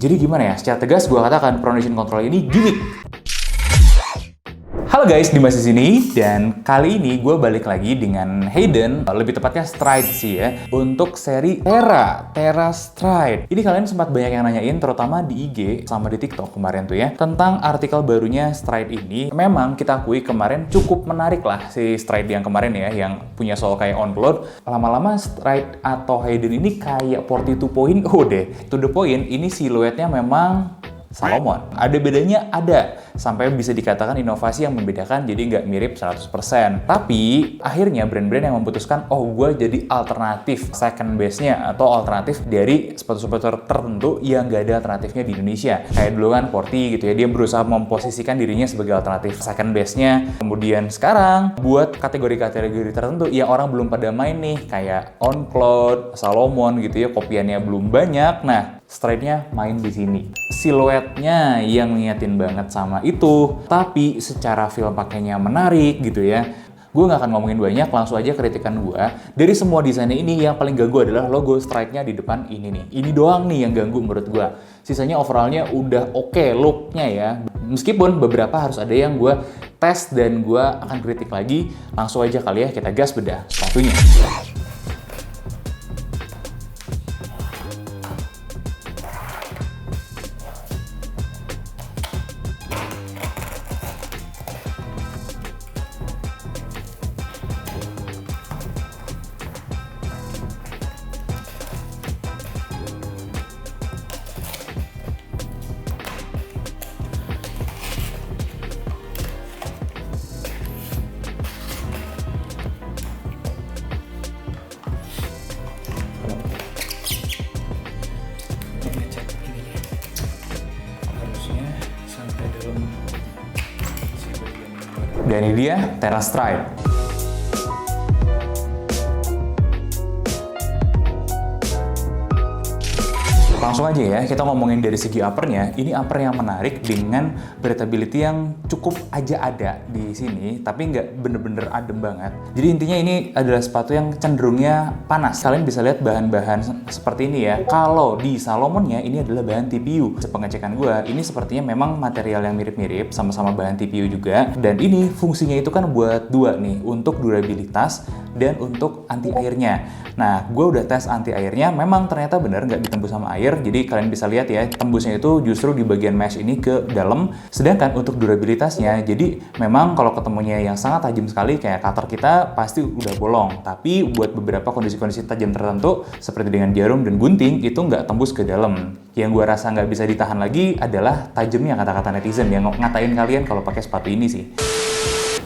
Jadi gimana ya, secara tegas gue katakan pronation control ini gimmick. Halo guys, Dimas di sini, dan kali ini gue balik lagi dengan Hayden, lebih tepatnya Stride sih ya, untuk seri Terra Stride. Ini kalian sempat banyak yang nanyain, terutama di IG sama di TikTok kemarin tuh ya, tentang artikel barunya Stride ini. Memang kita akui kemarin cukup menarik lah si Stride yang kemarin ya, yang punya soal kayak on-cloud. Lama-lama Stride atau Hayden ini kayak 42.0 deh. To the point, ini siluetnya memang Salomon. Ada bedanya? Ada. Sampai bisa dikatakan inovasi yang membedakan, jadi nggak mirip 100%. Tapi, akhirnya brand-brand yang memutuskan, oh gue jadi alternatif second base-nya, atau alternatif dari sepatu-sepatu tertentu yang nggak ada alternatifnya di Indonesia. Kayak dulu kan Porty gitu ya, dia berusaha memposisikan dirinya sebagai alternatif second base-nya. Kemudian sekarang, buat kategori-kategori tertentu yang orang belum pada main nih, kayak on-cloud, Salomon gitu ya, kopiannya belum banyak. Nah, Stride-nya main di sini. Siluetnya yang niatin banget sama itu, tapi secara feel pakainya menarik gitu ya. Gue nggak akan ngomongin banyak, langsung aja kritikan gue. Dari semua desainnya ini, yang paling ganggu adalah logo Stride-nya di depan ini nih. Ini doang nih yang ganggu menurut gue. Sisanya overallnya udah oke look-nya ya. Meskipun beberapa harus ada yang gue tes dan gue akan kritik lagi. Langsung aja kali ya, kita gas bedah sepatunya. Dan ini dia Terra Stride. Langsung aja ya, kita ngomongin dari segi uppernya. Ini upper yang menarik dengan breathability yang cukup aja ada di sini, tapi nggak bener-bener adem banget. Jadi intinya ini adalah sepatu yang cenderungnya panas. Kalian bisa lihat bahan-bahan seperti ini ya. Kalau di Salomonnya ini adalah bahan TPU. Sepengecekan gue, ini sepertinya memang material yang mirip-mirip, sama-sama bahan TPU juga. Dan ini fungsinya itu kan buat dua nih, untuk durabilitas dan untuk anti airnya. Nah, gue udah tes anti airnya, memang ternyata bener nggak ditembus sama air. Jadi kalian bisa lihat ya, tembusnya itu justru di bagian mesh ini ke dalam. Sedangkan untuk durabilitasnya, jadi memang kalau ketemunya yang sangat tajam sekali kayak cutter kita pasti udah bolong. Tapi buat beberapa kondisi-kondisi tajam tertentu seperti dengan jarum dan gunting itu nggak tembus ke dalam. Yang gue rasa nggak bisa ditahan lagi adalah tajamnya kata-kata netizen yang ngatain kalian kalau pakai sepatu ini sih.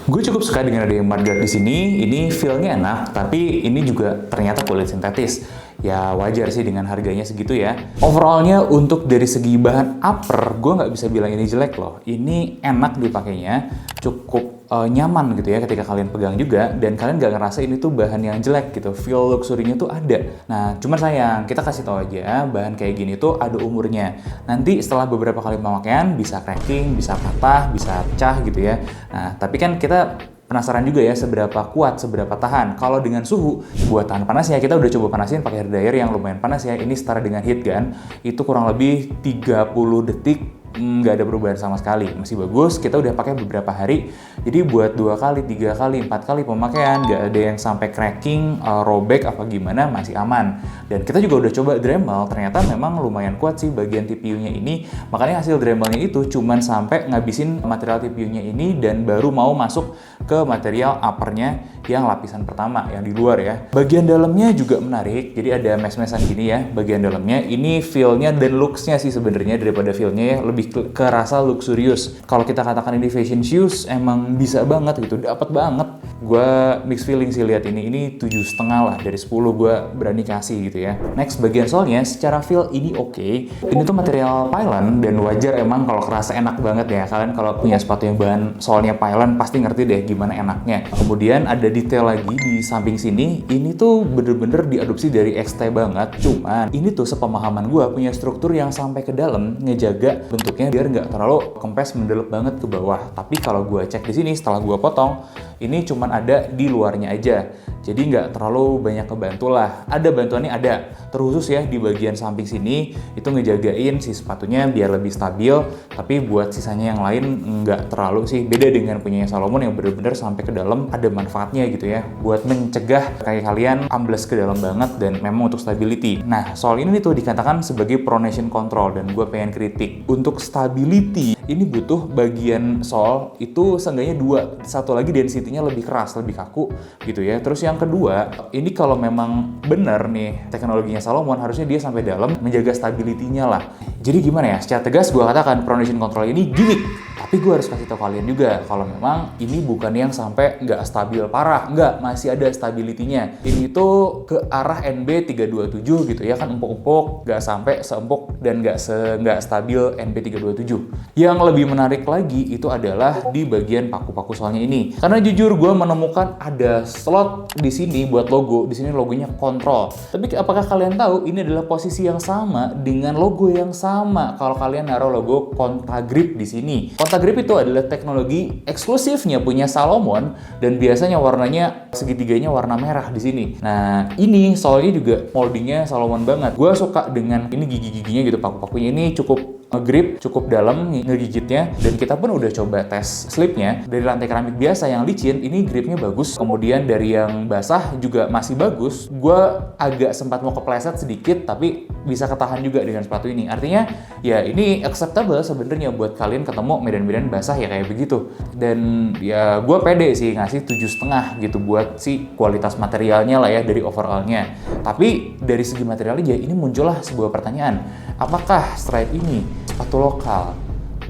Gue cukup suka dengan ada yang mudguard di sini. Ini feel-nya enak, tapi ini juga ternyata kulit sintetis. Ya wajar sih dengan harganya segitu ya. Overallnya untuk dari segi bahan upper, gue nggak bisa bilang ini jelek loh. Ini enak dipakainya, cukup nyaman gitu ya ketika kalian pegang juga, dan kalian nggak ngerasa ini tuh bahan yang jelek gitu. Feel luxury-nya tuh ada. Nah, cuman sayang, kita kasih tahu aja bahan kayak gini tuh ada umurnya. Nanti setelah beberapa kali pemakaian bisa cracking, bisa patah, bisa pecah gitu ya. Nah, tapi kan kita penasaran juga ya seberapa kuat, seberapa tahan. Kalau dengan suhu, buat tahan panasnya kita udah coba panasin pakai hair dryer yang lumayan panas ya. Ini setara dengan heat gun, itu kurang lebih 30 detik nggak ada perubahan sama sekali, masih bagus. Kita udah pakai beberapa hari, jadi buat 2 kali, 3 kali, 4 kali pemakaian nggak ada yang sampai cracking, robek apa gimana, masih aman. Dan kita juga udah coba Dremel, ternyata memang lumayan kuat sih bagian TPU-nya ini. Makanya hasil Dremelnya itu cuman sampai ngabisin material TPU-nya ini dan baru mau masuk ke material uppernya yang lapisan pertama yang di luar ya. Bagian dalamnya juga menarik, jadi ada mesh-meshan gini ya. Bagian dalamnya ini feel-nya dan looks-nya sih sebenarnya daripada feel-nya ya lebih kerasa luxurious. Kalau kita katakan ini fashion shoes, emang bisa banget gitu, dapat banget. Gue mixed feeling sih lihat ini 7,5 lah dari 10 gue berani kasih gitu ya. Next, bagian solnya secara feel ini oke. Ini tuh material pylon dan wajar emang kalau kerasa enak banget ya. Kalian kalau punya sepatu yang bahan solnya pylon pasti ngerti deh gimana enaknya. Kemudian ada detail lagi di samping sini, ini tuh bener-bener diadopsi dari XT banget. Cuman ini tuh sepemahaman gue punya struktur yang sampai ke dalam ngejaga bentuknya biar nggak terlalu kempes mendelep banget ke bawah. Tapi kalau gue cek di sini setelah gue potong, ini cuman ada di luarnya aja. Jadi nggak terlalu banyak kebantu lah. Ada bantuannya ada, terkhusus ya di bagian samping sini itu ngejagain si sepatunya biar lebih stabil. Tapi buat sisanya yang lain nggak terlalu sih. Beda dengan punyanya Salomon yang bener-bener sampai ke dalam ada manfaatnya gitu ya. Buat mencegah kaki kalian ambles ke dalam banget dan memang untuk stability. Nah soal ini tuh dikatakan sebagai pronation control dan gue pengen kritik. Untuk stability ini butuh bagian sol itu seenggaknya 2. Satu lagi density-nya lebih keras, lebih kaku gitu ya. Terus yang kedua, ini kalau memang benar nih teknologinya Salomon, harusnya dia sampai dalam menjaga stability-nya lah. Jadi gimana ya? Secara tegas gue katakan pronation control ini gimmick. Tapi gue harus kasih tau kalian juga kalau memang ini bukan yang sampai nggak stabil parah, nggak, masih ada stability-nya. Ini tuh ke arah NB327 gitu ya, kan empuk-empuk, nggak sampai seempuk dan nggak stabil NB327. Yang lebih menarik lagi itu adalah di bagian paku-paku solnya ini. Karena jujur gue menemukan ada slot di sini buat logo, di sini logonya kontrol. Tapi apakah kalian tahu ini adalah posisi yang sama dengan logo yang sama kalau kalian naruh logo Contagrip di sini. Contagrip itu adalah teknologi eksklusifnya punya Salomon dan biasanya warnanya segitiganya warna merah di sini. Nah, ini soalnya juga moldingnya Salomon banget. Gue suka dengan ini gigi-giginya gitu, paku-pakunya ini cukup grip, cukup dalam ngegigitnya, dan kita pun udah coba tes slipnya. Dari lantai keramik biasa yang licin, ini gripnya bagus. Kemudian dari yang basah juga masih bagus. Gue agak sempat mau kepleset sedikit, tapi bisa ketahan juga dengan sepatu ini. Artinya, ya ini acceptable sebenarnya buat kalian ketemu medan-medan basah ya kayak begitu. Dan ya gue pede sih ngasih 7,5 gitu buat si kualitas materialnya lah ya dari overallnya. Tapi dari segi material aja, ini muncullah sebuah pertanyaan. Apakah Stride ini sepatu lokal,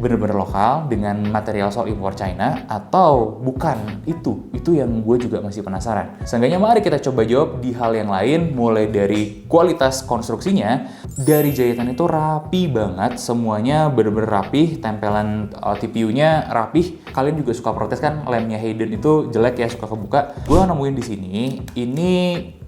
bener-bener lokal dengan material sol impor China atau bukan? Itu yang gue juga masih penasaran. Seenggaknya mari kita coba jawab di hal yang lain, mulai dari kualitas konstruksinya. Dari jahitan itu rapi banget, semuanya bener-bener rapih, tempelan TPU-nya rapih. Kalian juga suka protes kan lemnya Hayden itu jelek ya, suka kebuka. Gue nemuin di sini ini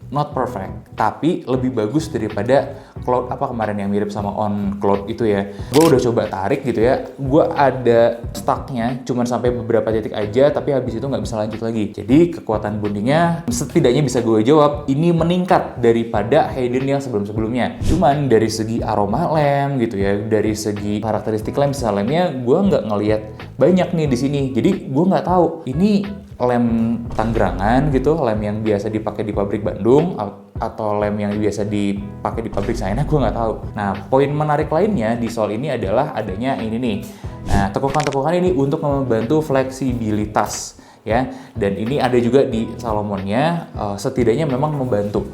not perfect, tapi lebih bagus daripada Cloud apa kemarin yang mirip sama On Cloud itu ya. Gue udah coba tarik gitu ya, gue ada stucknya cuman sampai beberapa titik aja, tapi habis itu nggak bisa lanjut lagi. Jadi kekuatan bondingnya setidaknya bisa gue jawab ini meningkat daripada Hayden yang sebelum-sebelumnya. Cuman dari segi aroma lem gitu ya, dari segi karakteristik lem, misalnya lemnya gue nggak ngelihat banyak nih di sini. Jadi gue nggak tahu ini lem Tangerangan gitu, lem yang biasa dipakai di pabrik Bandung atau lem yang biasa dipakai di pabrik China, gue nggak tahu. Nah, poin menarik lainnya di sol ini adalah adanya ini nih. Nah, tekukan-tekukan ini untuk membantu fleksibilitas ya, dan ini ada juga di Salomonnya, setidaknya memang membantu.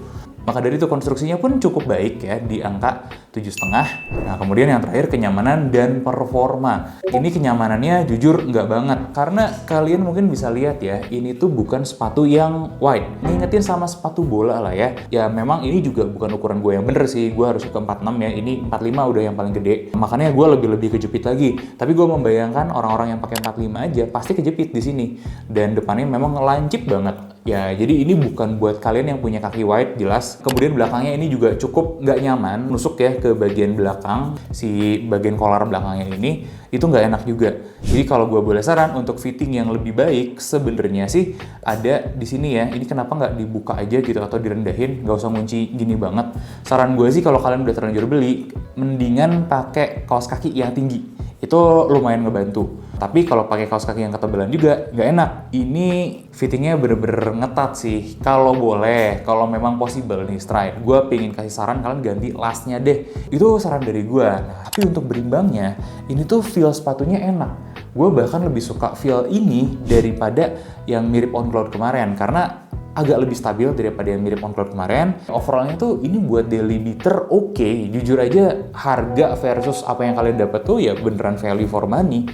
Maka dari itu konstruksinya pun cukup baik ya di angka 7,5. Nah kemudian yang terakhir kenyamanan dan performa. Ini kenyamanannya jujur nggak banget. Karena kalian mungkin bisa lihat ya, ini tuh bukan sepatu yang wide. Ngingetin sama sepatu bola lah ya. Ya memang ini juga bukan ukuran gue yang bener sih. Gue harus ke 46 ya, ini 45 udah yang paling gede. Makanya gue lebih kejepit lagi. Tapi gue membayangkan orang-orang yang pakai 45 aja pasti kejepit di sini. Dan depannya memang lancip banget. Ya, jadi ini bukan buat kalian yang punya kaki wide, jelas. Kemudian belakangnya ini juga cukup nggak nyaman, nusuk ya ke bagian belakang, si bagian kolar belakangnya ini, itu nggak enak juga. Jadi kalau gue boleh saran untuk fitting yang lebih baik, sebenarnya sih ada di sini ya. Ini kenapa nggak dibuka aja gitu atau direndahin, nggak usah ngunci gini banget. Saran gue sih kalau kalian udah terlanjur beli, mendingan pakai kaos kaki yang tinggi. Itu lumayan ngebantu. Tapi kalau pakai kaos kaki yang ketebalan juga nggak enak. Ini fittingnya bener-bener ngetat sih. Kalau boleh, kalau memang possible nih Stride, gue pengen kasih saran kalian ganti lasnya deh. Itu saran dari gue. Nah, tapi untuk berimbangnya, ini tuh feel sepatunya enak. Gue bahkan lebih suka feel ini daripada yang mirip On Cloud kemarin. Karena agak lebih stabil daripada yang mirip On Cloud kemarin. Overallnya tuh ini buat daily beater oke. Jujur aja harga versus apa yang kalian dapat tuh ya beneran value for money.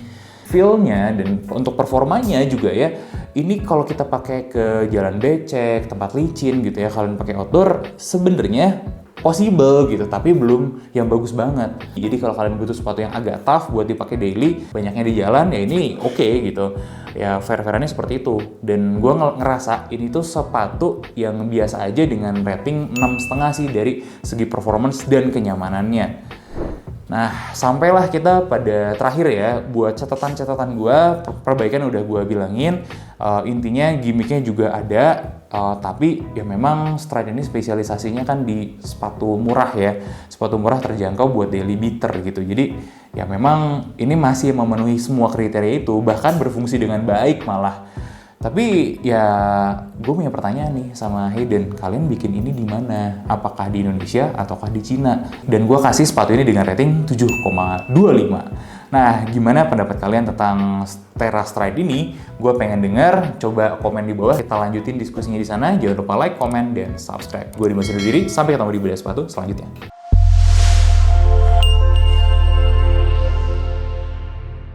Feel-nya dan untuk performanya juga ya, ini kalau kita pakai ke jalan becek, tempat licin gitu ya, kalian pakai outdoor sebenarnya possible gitu, tapi belum yang bagus banget. Jadi kalau kalian butuh sepatu yang agak tough buat dipakai daily, banyaknya di jalan ya ini oke gitu. Ya fair-fairannya seperti itu. Dan gue ngerasa ini tuh sepatu yang biasa aja dengan rating 6,5 sih dari segi performance dan kenyamanannya. Nah, sampailah kita pada terakhir ya, buat catatan-catatan gue, perbaikan udah gue bilangin, intinya gimmicknya juga ada, tapi ya memang Stride ini spesialisasinya kan di sepatu murah ya, sepatu murah terjangkau buat daily beater gitu, jadi ya memang ini masih memenuhi semua kriteria itu, bahkan berfungsi dengan baik malah. Tapi ya gue punya pertanyaan nih sama Hayden, kalian bikin ini di mana? Apakah di Indonesia ataukah di Cina? Dan gue kasih sepatu ini dengan rating 7,25. Nah, gimana pendapat kalian tentang Terra Stride ini? Gue pengen denger, coba komen di bawah, kita lanjutin diskusinya di sana. Jangan lupa like, komen, dan subscribe. Gue Dimas undur diri, sampai ketemu di video sepatu selanjutnya.